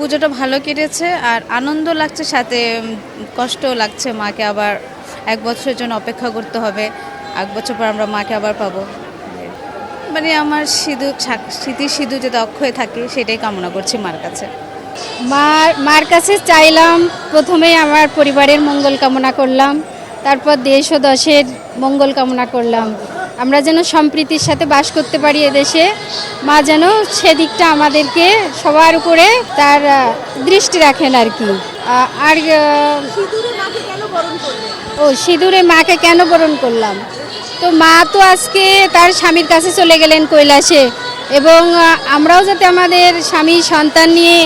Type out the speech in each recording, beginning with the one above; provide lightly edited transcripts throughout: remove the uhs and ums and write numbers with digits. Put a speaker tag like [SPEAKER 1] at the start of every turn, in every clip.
[SPEAKER 1] পুজোটা ভালো কেটেছে আর আনন্দ লাগছে, সাথে কষ্টও লাগছে। মাকে আবার 1 বছরের জন্য অপেক্ষা করতে হবে, 1 বছর পর আমরা মাকে আবার পাবো। মানে আমার স্মৃতি সিঁদুর যাতে অক্ষয় থাকে সেটাই কামনা করছি মার কাছে।
[SPEAKER 2] মার কাছে চাইলাম, প্রথমে আমার পরিবারের মঙ্গল কামনা করলাম, তারপর দেশ ও দশের মঙ্গল কামনা করলাম। আমরা যেন সম্প্রীতির সাথে বাস করতে পারি এদেশে। মা যেন সেদিকটা আমাদেরকে সবার উপরে তার দৃষ্টি রাখেন আর কি। আর সিঁদুরে মাকে কেন বরণ করলাম, তো মা তো আজকে তার স্বামীর কাছে চলে গেলেন কৈলাসে, এবং আমরাও যাতে আমাদের স্বামী সন্তান নিয়ে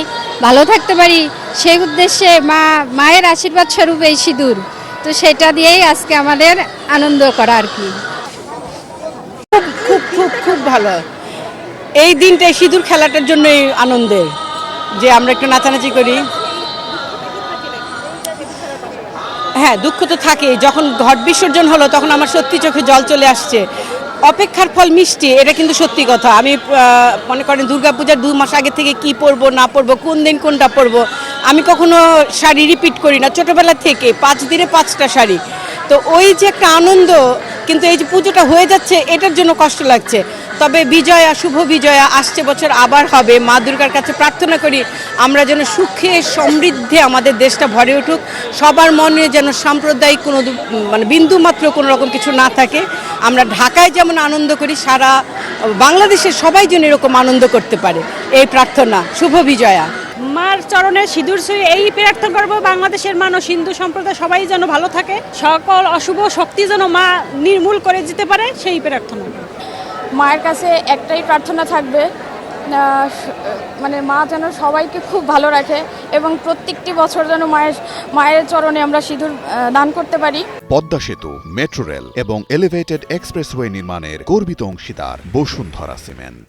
[SPEAKER 2] ভালো থাকতে পারি সেই উদ্দেশ্যে মায়ের আশীর্বাদ স্বরূপ এই সিঁদুর, তো সেটা দিয়েই আজকে আমাদের আনন্দ করা আর কি।
[SPEAKER 3] খুব খুব খুব ভালো এই দিনটা, সিঁদুর খেলাটার জন্যই আনন্দের, যে আমরা একটু নাচানাচি করি। হ্যাঁ, দুঃখ তো থাকে। যখন ঘট বিসর্জন হলো তখন আমার সত্যি চোখে জল চলে আসছে। অপেক্ষার ফল মিষ্টি, এটা কিন্তু সত্যি কথা। আমি মনে করেন দুর্গাপূজার 2 মাস আগে থেকে কি পরবো না পরবো, কোন দিন কোনটা পরবো, আমি কখনো শাড়ি রিপিট করি না ছোটোবেলা থেকে। 5 দিনে 5টা শাড়ি, তো ওই যে একটা আনন্দ। কিন্তু এই যে পুজোটা হয়ে যাচ্ছে এটার জন্য কষ্ট লাগছে। তবে বিজয়া, শুভ বিজয়া আসছে বছর আবার হবে। মা দুর্গার কাছে প্রার্থনা করি আমরা যেন সুখে সমৃদ্ধে আমাদের দেশটা ভরে উঠুক, সবার মনে যেন সাম্প্রদায়িক কোনো মানে বিন্দু মাত্র কোনো রকম কিছু না থাকে। আমরা ঢাকায় যেমন আনন্দ করি, সারা বাংলাদেশের সবাই যেন এরকম আনন্দ করতে পারে, এই প্রার্থনা। শুভ বিজয়া।
[SPEAKER 4] মার চরণে সিঁদুর ছুঁয়ে এই প্রার্থনা করব, বাংলাদেশের মানুষ, হিন্দু সম্প্রদায় সবাই যেন ভালো থাকে, সকল অশুভ শক্তি যেন মা নির্মূল করে দিতে পারে, সেই প্রার্থনা।
[SPEAKER 5] মায়ের কাছে একটাই প্রার্থনা থাকবে, মানে মা যেন সবাইকে খুব ভালো রাখে এবং প্রত্যেকটি বছর যেন মায়ের চরণে আমরা সিঁদুর দান করতে পারি।
[SPEAKER 6] পদ্মা সেতু, মেট্রো রেল এবং এলিভেটেড এক্সপ্রেসওয়ে নির্মাণের গর্বিত অংশীদার বসুন্ধরা সিমেন্ট।